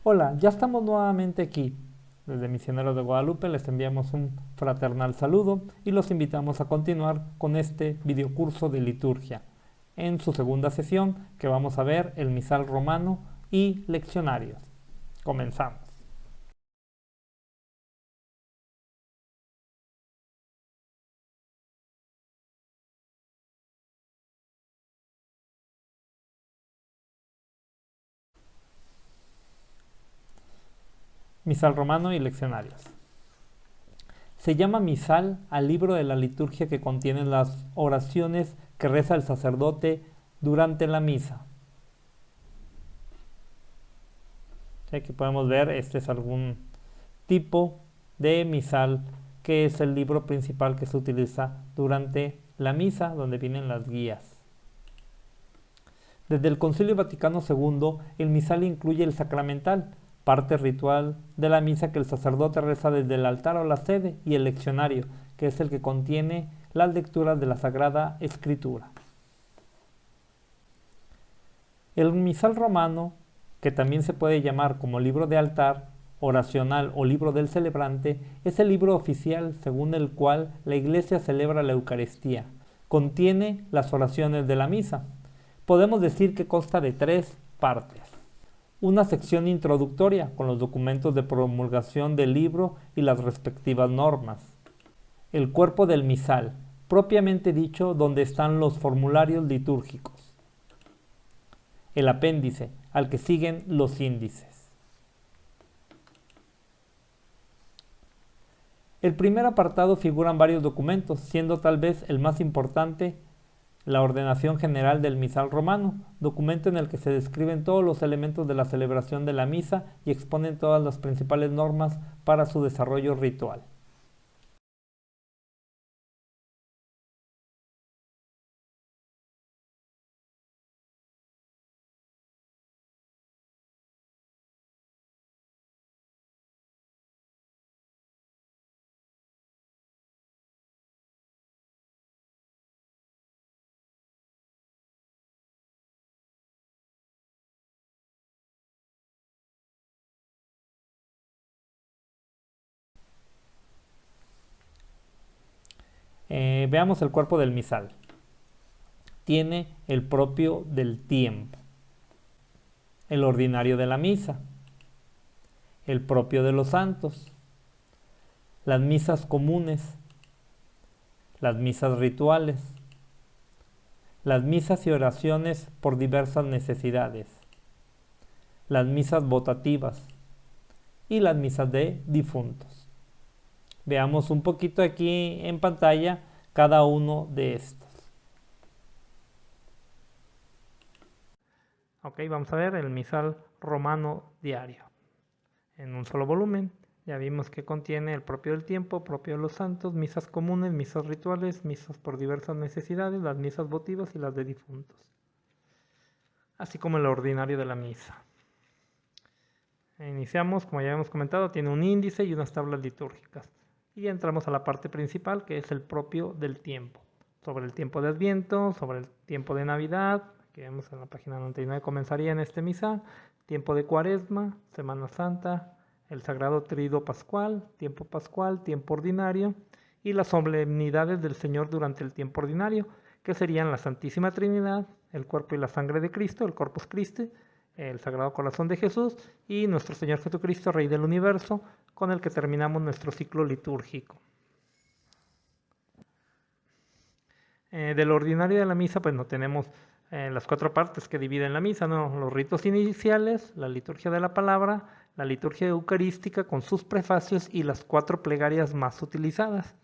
Hola, ya estamos nuevamente aquí. Desde Misioneros de Guadalupe les enviamos un fraternal saludo y los invitamos a continuar con este videocurso de liturgia. En su segunda sesión que vamos a ver el misal romano y leccionarios. Comenzamos. Misal romano y leccionarios. Se llama misal al libro de la liturgia que contiene las oraciones que reza el sacerdote durante la misa. Aquí podemos ver, este es algún tipo de misal, que es el libro principal que se utiliza durante la misa, donde vienen las guías. Desde el Concilio Vaticano II, el misal incluye el sacramental, parte ritual de la misa que el sacerdote reza desde el altar o la sede, y el leccionario, que es el que contiene las lecturas de la Sagrada Escritura. El misal romano, que también se puede llamar como libro de altar, oracional o libro del celebrante, es el libro oficial según el cual la Iglesia celebra la Eucaristía. Contiene las oraciones de la misa. Podemos decir que consta de 3 partes. Una sección introductoria con los documentos de promulgación del libro y las respectivas normas. El cuerpo del misal, propiamente dicho, donde están los formularios litúrgicos. El apéndice, al que siguen los índices. El primer apartado figuran varios documentos, siendo tal vez el más importante la ordenación general del misal romano, documento en el que se describen todos los elementos de la celebración de la misa y exponen todas las principales normas para su desarrollo ritual. Veamos el cuerpo del misal. Tiene el propio del tiempo, el ordinario de la misa, el propio de los santos, las misas comunes, las misas rituales, las misas y oraciones por diversas necesidades, las misas votativas y las misas de difuntos. Veamos un poquito aquí en pantalla cada uno de estos. Ok, vamos a ver el misal romano diario en un solo volumen. Ya vimos que contiene el propio del tiempo, propio de los santos, misas comunes, misas rituales, misas por diversas necesidades, las misas votivas y las de difuntos, así como el ordinario de la misa. Iniciamos, como ya hemos comentado, tiene un índice y unas tablas litúrgicas. Y entramos a la parte principal, que es el propio del tiempo. Sobre el tiempo de Adviento, sobre el tiempo de Navidad, que vemos en la página 99, comenzaría en este misa, tiempo de Cuaresma, Semana Santa, el Sagrado Triduo Pascual, tiempo ordinario, y las solemnidades del Señor durante el tiempo ordinario, que serían la Santísima Trinidad, el cuerpo y la sangre de Cristo, el Corpus Christi, el Sagrado Corazón de Jesús y nuestro Señor Jesucristo, Rey del Universo, con el que terminamos nuestro ciclo litúrgico. Del ordinario de la misa, pues no tenemos las 4 partes que dividen la misa, ¿no? Los ritos iniciales, la liturgia de la palabra, la liturgia eucarística con sus prefacios y las 4 plegarias más utilizadas.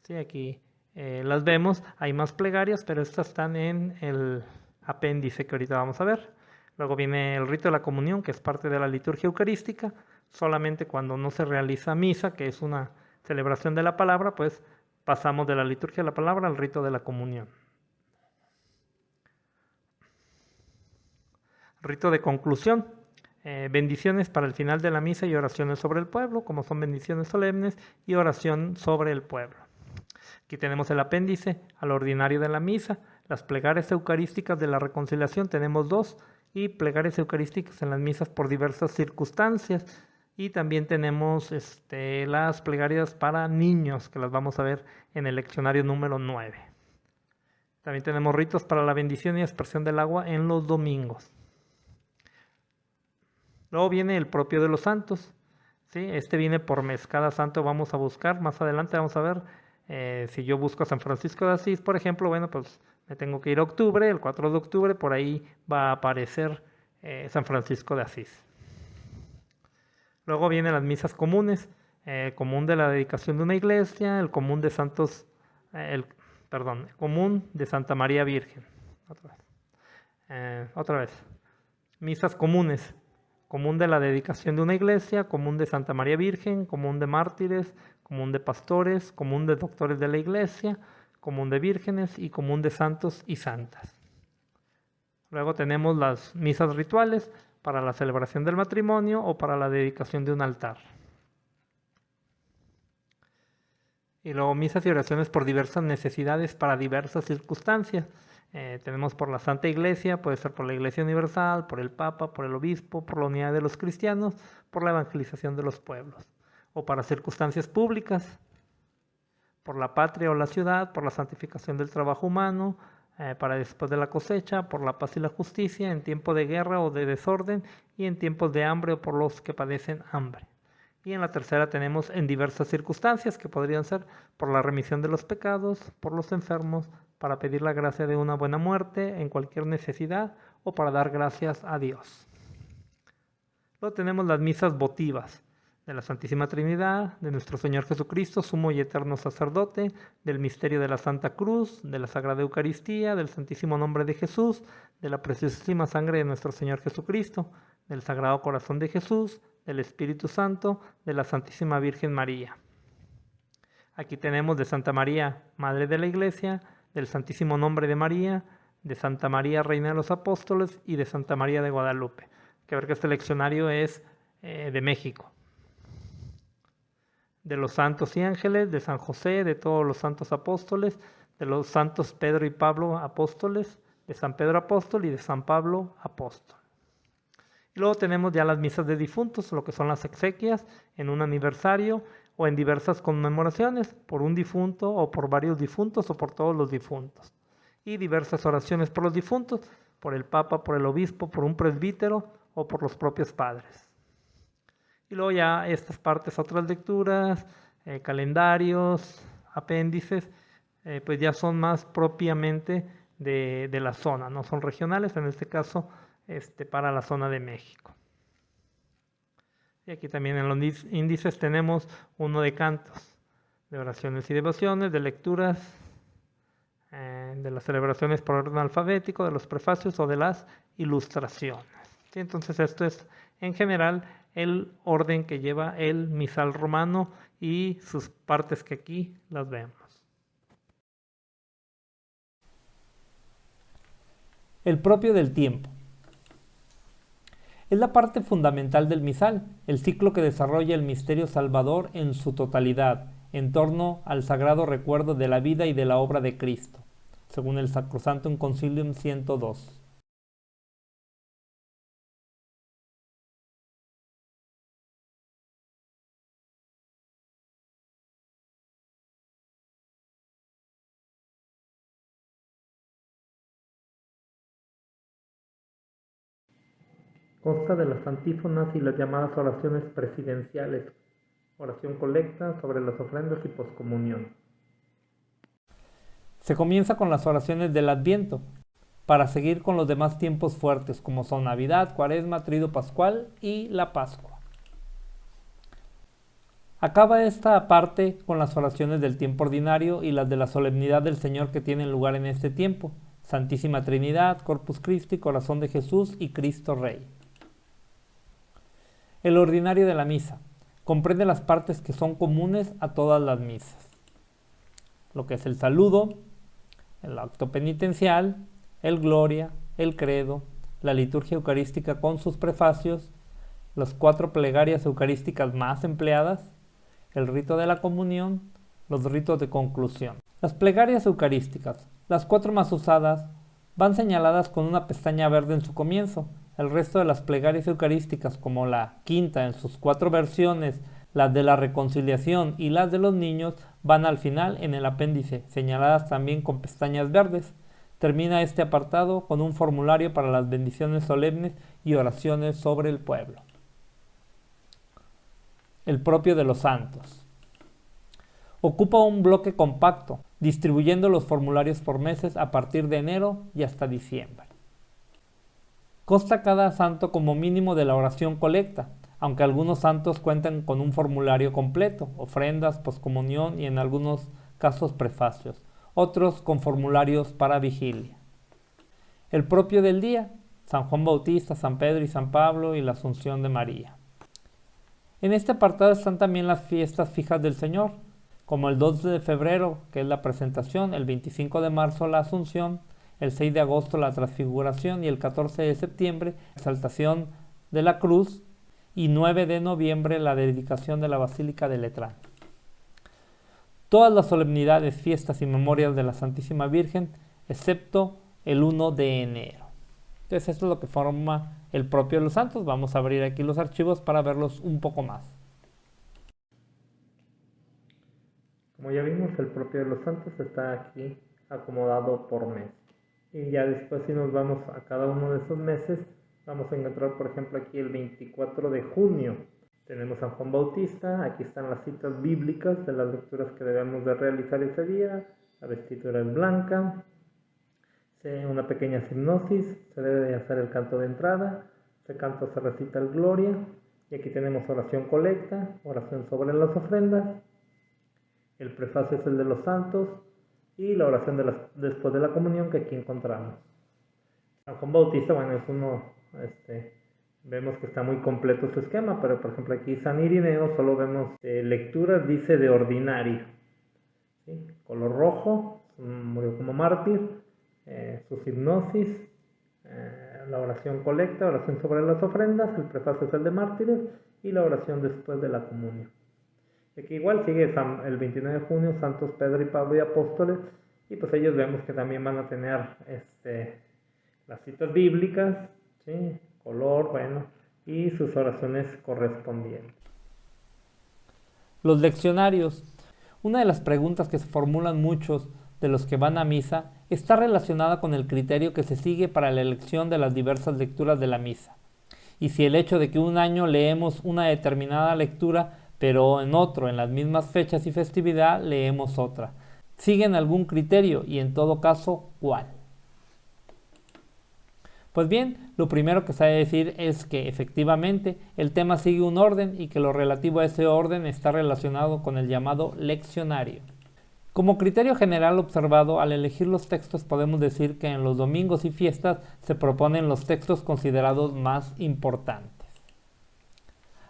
Sí, aquí las vemos, hay más plegarias, pero estas están en el apéndice que ahorita vamos a ver. Luego viene el rito de la comunión, que es parte de la liturgia eucarística. Solamente cuando no se realiza misa, que es una celebración de la palabra, pues pasamos de la liturgia de la palabra al rito de la comunión. Rito de conclusión. Bendiciones para el final de la misa y oraciones sobre el pueblo, como son bendiciones solemnes y oración sobre el pueblo. Aquí tenemos el apéndice al ordinario de la misa, las plegarias eucarísticas de la reconciliación, tenemos 2, y plegarias eucarísticas en las misas por diversas circunstancias. Y también tenemos las plegarias para niños, que las vamos a ver en el leccionario número 9. También tenemos ritos para la bendición y aspersión del agua en los domingos. Luego viene el propio de los santos. ¿Sí? Este viene por mes. Cada santo vamos a buscar. Más adelante vamos a ver si yo busco a San Francisco de Asís, por ejemplo. Bueno, pues me tengo que ir a octubre, el 4 de octubre, por ahí va a aparecer San Francisco de Asís. Luego vienen las misas comunes, el común de la dedicación de una iglesia, el común de santos, el común de Santa María Virgen. Otra vez. Misas comunes, común de la dedicación de una iglesia, común de Santa María Virgen, común de mártires, común de pastores, común de doctores de la iglesia, común de vírgenes y común de santos y santas. Luego tenemos las misas rituales para la celebración del matrimonio o para la dedicación de un altar. Y luego misas y oraciones por diversas necesidades para diversas circunstancias. Tenemos por la Santa Iglesia, puede ser por la Iglesia Universal, por el Papa, por el Obispo, por la unidad de los cristianos, por la evangelización de los pueblos. O para circunstancias públicas, por la patria o la ciudad, por la santificación del trabajo humano, para después de la cosecha, por la paz y la justicia, en tiempo de guerra o de desorden, y en tiempos de hambre o por los que padecen hambre. Y en la tercera tenemos en diversas circunstancias, que podrían ser por la remisión de los pecados, por los enfermos, para pedir la gracia de una buena muerte en cualquier necesidad o para dar gracias a Dios. Luego tenemos las misas votivas de la Santísima Trinidad, de nuestro Señor Jesucristo, sumo y eterno sacerdote, del misterio de la Santa Cruz, de la Sagrada Eucaristía, del Santísimo Nombre de Jesús, de la preciosísima sangre de nuestro Señor Jesucristo, del Sagrado Corazón de Jesús, del Espíritu Santo, de la Santísima Virgen María. Aquí tenemos de Santa María, Madre de la Iglesia, del Santísimo Nombre de María, de Santa María, Reina de los Apóstoles, y de Santa María de Guadalupe. Hay que ver que este leccionario es de México. De los santos y ángeles, de San José, de todos los santos apóstoles, de los santos Pedro y Pablo apóstoles, de San Pedro apóstol y de San Pablo apóstol. Y luego tenemos ya las misas de difuntos, lo que son las exequias en un aniversario o en diversas conmemoraciones, por un difunto o por varios difuntos o por todos los difuntos. Y diversas oraciones por los difuntos, por el Papa, por el Obispo, por un presbítero o por los propios padres. Y luego ya estas partes, otras lecturas, calendarios, apéndices, pues ya son más propiamente de la zona, no son regionales, en este caso para la zona de México. Y aquí también en los índices tenemos uno de cantos, de oraciones y devociones, de lecturas, de las celebraciones por orden alfabético, de los prefacios o de las ilustraciones. ¿Sí? Entonces esto es en general el orden que lleva el misal romano y sus partes que aquí las vemos. El propio del tiempo. Es la parte fundamental del misal, el ciclo que desarrolla el misterio salvador en su totalidad, en torno al sagrado recuerdo de la vida y de la obra de Cristo, según el Sacrosanctum Concilium 102. Consta de las antífonas y las llamadas oraciones presidenciales, oración colecta sobre las ofrendas y poscomunión. Se comienza con las oraciones del Adviento, para seguir con los demás tiempos fuertes, como son Navidad, Cuaresma, Trido Pascual y la Pascua. Acaba esta parte con las oraciones del tiempo ordinario y las de la solemnidad del Señor que tienen lugar en este tiempo: Santísima Trinidad, Corpus Christi, Corazón de Jesús y Cristo Rey. El ordinario de la misa comprende las partes que son comunes a todas las misas, lo que es el saludo, el acto penitencial, el gloria, el credo, la liturgia eucarística con sus prefacios, las 4 plegarias eucarísticas más empleadas, el rito de la comunión, los ritos de conclusión. Las plegarias eucarísticas, las 4 más usadas, van señaladas con una pestaña verde en su comienzo. El resto de las plegarias eucarísticas, como la quinta en sus 4 versiones, las de la reconciliación y las de los niños, van al final en el apéndice, señaladas también con pestañas verdes. Termina este apartado con un formulario para las bendiciones solemnes y oraciones sobre el pueblo. El propio de los santos. Ocupa un bloque compacto, distribuyendo los formularios por meses a partir de enero y hasta diciembre. Consta cada santo como mínimo de la oración colecta, aunque algunos santos cuentan con un formulario completo, ofrendas, poscomunión y en algunos casos prefacios, otros con formularios para vigilia. El propio del día, San Juan Bautista, San Pedro y San Pablo y la Asunción de María. En este apartado están también las fiestas fijas del Señor, como el 2 de febrero, que es la presentación, el 25 de marzo la Asunción, el 6 de agosto la Transfiguración y el 14 de septiembre la exaltación de la cruz y 9 de noviembre la dedicación de la Basílica de Letrán. Todas las solemnidades, fiestas y memorias de la Santísima Virgen, excepto el 1 de enero. Entonces esto es lo que forma el propio de los santos. Vamos a abrir aquí los archivos para verlos un poco más. Como ya vimos, el propio de los santos está aquí acomodado por mes. Y ya después, si nos vamos a cada uno de esos meses, vamos a encontrar, por ejemplo, aquí el 24 de junio. Tenemos San Juan Bautista, aquí están las citas bíblicas de las lecturas que debemos de realizar ese día. La vestidura es blanca, una pequeña hipnosis, se debe de hacer el canto de entrada, ese canto se recita el Gloria, y aquí tenemos oración colecta, oración sobre las ofrendas, el prefacio es el de los santos, y la oración después de la comunión que aquí encontramos. San Juan Bautista, bueno, es uno, vemos que está muy completo su esquema, pero por ejemplo aquí San Irineo solo vemos lecturas, dice de ordinario, ¿sí? Color rojo, murió como mártir, sus hipnosis, la oración colecta, oración sobre las ofrendas, el prefacio es el de mártires y la oración después de la comunión. Aquí igual sigue el 29 de junio, Santos Pedro y Pablo y Apóstoles, y pues ellos vemos que también van a tener las citas bíblicas, ¿sí? Color, bueno, y sus oraciones correspondientes. Los leccionarios. Una de las preguntas que se formulan muchos de los que van a misa está relacionada con el criterio que se sigue para la elección de las diversas lecturas de la misa. Y si el hecho de que un año leemos una determinada lectura, pero en otro, en las mismas fechas y festividad, leemos otra. ¿Siguen algún criterio y en todo caso, cuál? Pues bien, lo primero que se ha de decir es que efectivamente el tema sigue un orden y que lo relativo a ese orden está relacionado con el llamado leccionario. Como criterio general observado, al elegir los textos podemos decir que en los domingos y fiestas se proponen los textos considerados más importantes.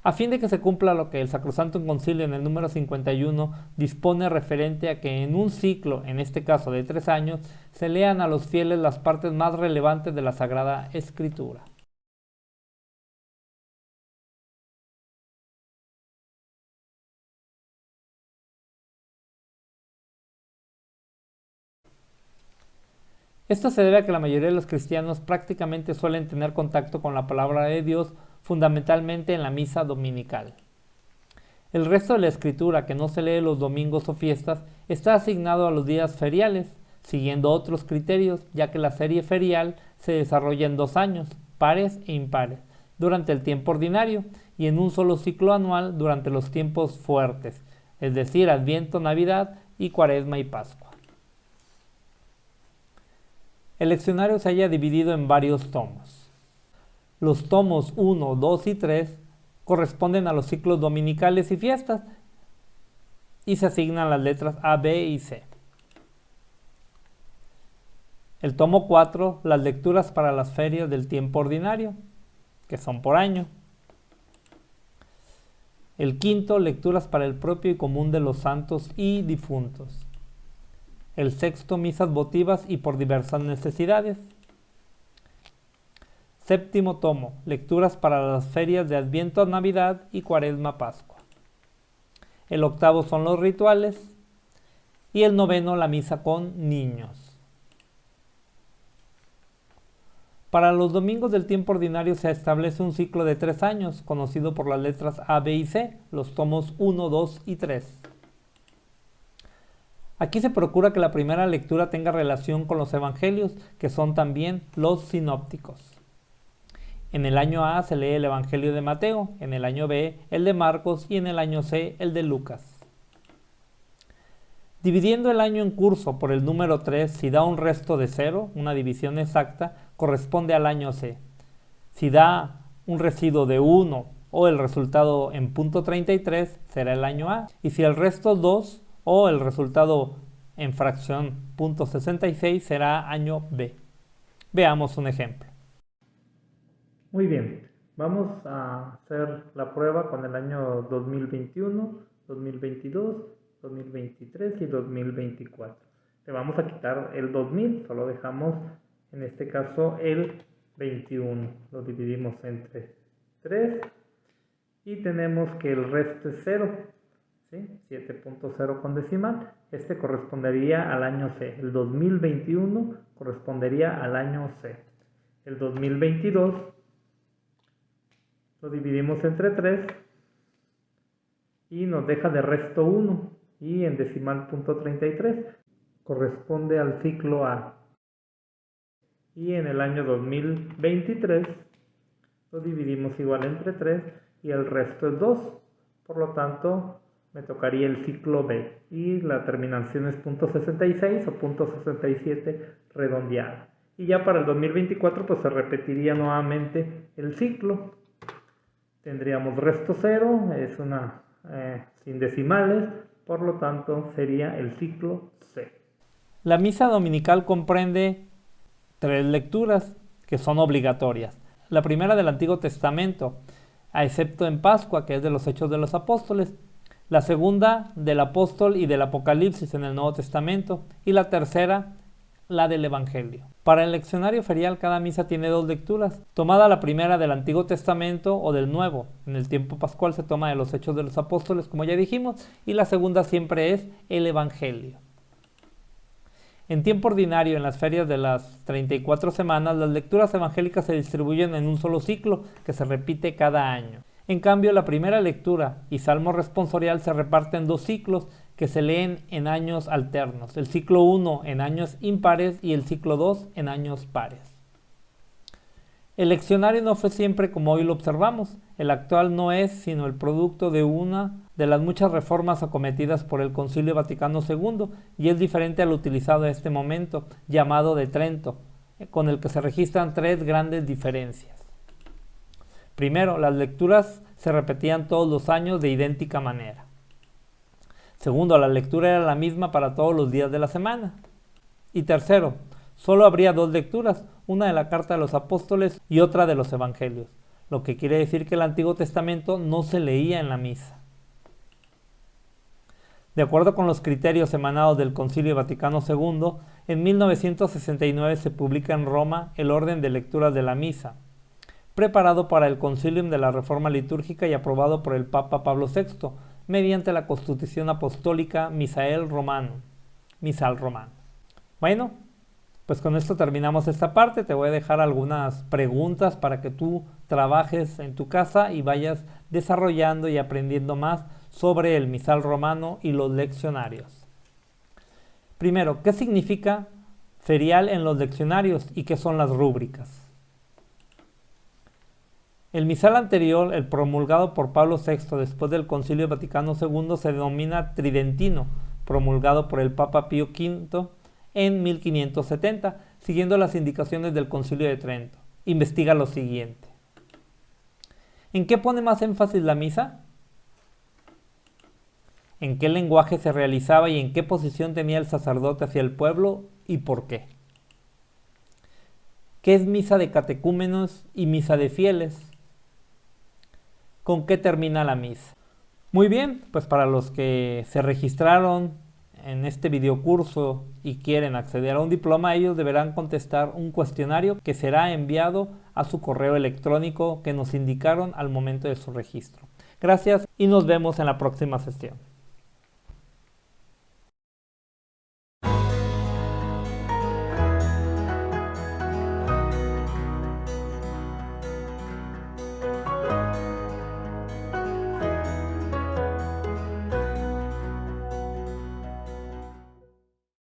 A fin de que se cumpla lo que el Sacrosanto Concilio en el número 51 dispone referente a que en un ciclo, en este caso de 3 años, se lean a los fieles las partes más relevantes de la Sagrada Escritura. Esto se debe a que la mayoría de los cristianos prácticamente suelen tener contacto con la palabra de Dios fundamentalmente en la misa dominical. El resto de la escritura que no se lee los domingos o fiestas está asignado a los días feriales, siguiendo otros criterios, ya que la serie ferial se desarrolla en 2 años, pares e impares, durante el tiempo ordinario y en un solo ciclo anual durante los tiempos fuertes, es decir, Adviento, Navidad y Cuaresma y Pascua. El leccionario se halla dividido en varios tomos. Los tomos 1, 2 y 3 corresponden a los ciclos dominicales y fiestas y se asignan las letras A, B y C. El tomo 4, las lecturas para las ferias del tiempo ordinario, que son por año. El quinto, lecturas para el propio y común de los santos y difuntos. El sexto, misas votivas y por diversas necesidades. Séptimo tomo, lecturas para las ferias de Adviento, Navidad y Cuaresma, Pascua. El octavo son los rituales y el noveno la misa con niños. Para los domingos del tiempo ordinario se establece un ciclo de 3 años, conocido por las letras A, B y C, los tomos 1, 2 y 3. Aquí se procura que la primera lectura tenga relación con los evangelios, que son también los sinópticos. En el año A se lee el Evangelio de Mateo, en el año B el de Marcos y en el año C el de Lucas. Dividiendo el año en curso por el número 3, si da un resto de 0, una división exacta, corresponde al año C. Si da un residuo de 1 o el resultado en punto 33, será el año A. Y si el resto 2 o el resultado en fracción punto 66, será año B. Veamos un ejemplo. Muy bien, vamos a hacer la prueba con el año 2021, 2022, 2023 y 2024. Le vamos a quitar el 2000, solo dejamos en este caso el 21. Lo dividimos entre 3 y tenemos que el resto es 0, ¿sí? 7.0 con decimal. Este correspondería al año C. El 2021 correspondería al año C. El 2022 lo dividimos entre 3 y nos deja de resto 1 y en decimal punto 33 corresponde al ciclo A. Y en el año 2023 lo dividimos igual entre 3 y el resto es 2. Por lo tanto, me tocaría el ciclo B y la terminación es punto 66 o punto 67 redondeada. Y ya para el 2024 pues se repetiría nuevamente el ciclo. Tendríamos resto 0, es una sin decimales, por lo tanto sería el ciclo C. La misa dominical comprende 3 lecturas que son obligatorias. La primera del Antiguo Testamento, excepto en Pascua, que es de los Hechos de los Apóstoles. La segunda del Apóstol y del Apocalipsis en el Nuevo Testamento. Y la tercera, la del Evangelio. Para el leccionario ferial cada misa tiene 2 lecturas, tomada la primera del Antiguo Testamento o del Nuevo. En el tiempo pascual se toma de los Hechos de los Apóstoles, como ya dijimos, y la segunda siempre es el Evangelio. En tiempo ordinario, en las ferias de las 34 semanas, las lecturas evangélicas se distribuyen en un solo ciclo que se repite cada año. En cambio, la primera lectura y salmo responsorial se reparten en 2 ciclos que se leen en años alternos, el ciclo 1 en años impares y el ciclo 2 en años pares. El leccionario no fue siempre como hoy lo observamos. El actual no es sino el producto de una de las muchas reformas acometidas por el Concilio Vaticano II y es diferente al utilizado en este momento, llamado de Trento, con el que se registran 3 grandes diferencias. Primero, las lecturas se repetían todos los años de idéntica manera. Segundo, la lectura era la misma para todos los días de la semana. Y tercero, solo habría 2 lecturas, una de la Carta de los Apóstoles y otra de los Evangelios, lo que quiere decir que el Antiguo Testamento no se leía en la misa. De acuerdo con los criterios emanados del Concilio Vaticano II, en 1969 se publica en Roma el orden de lecturas de la misa, preparado para el Concilium de la Reforma Litúrgica y aprobado por el Papa Pablo VI, mediante la Constitución Apostólica Misal Romano. Bueno, pues con esto terminamos esta parte. Te voy a dejar algunas preguntas para que tú trabajes en tu casa y vayas desarrollando y aprendiendo más sobre el misal romano y los leccionarios. Primero, ¿qué significa ferial en los leccionarios y qué son las rúbricas? El misal anterior, el promulgado por Pablo VI después del Concilio Vaticano II, se denomina tridentino, promulgado por el Papa Pío V en 1570, siguiendo las indicaciones del Concilio de Trento. Investiga lo siguiente. ¿En qué pone más énfasis la misa? ¿En qué lenguaje se realizaba y en qué posición tenía el sacerdote hacia el pueblo y por qué? ¿Qué es misa de catecúmenos y misa de fieles? ¿Con qué termina la misa? Muy bien, pues para los que se registraron en este videocurso y quieren acceder a un diploma, ellos deberán contestar un cuestionario que será enviado a su correo electrónico que nos indicaron al momento de su registro. Gracias y nos vemos en la próxima sesión.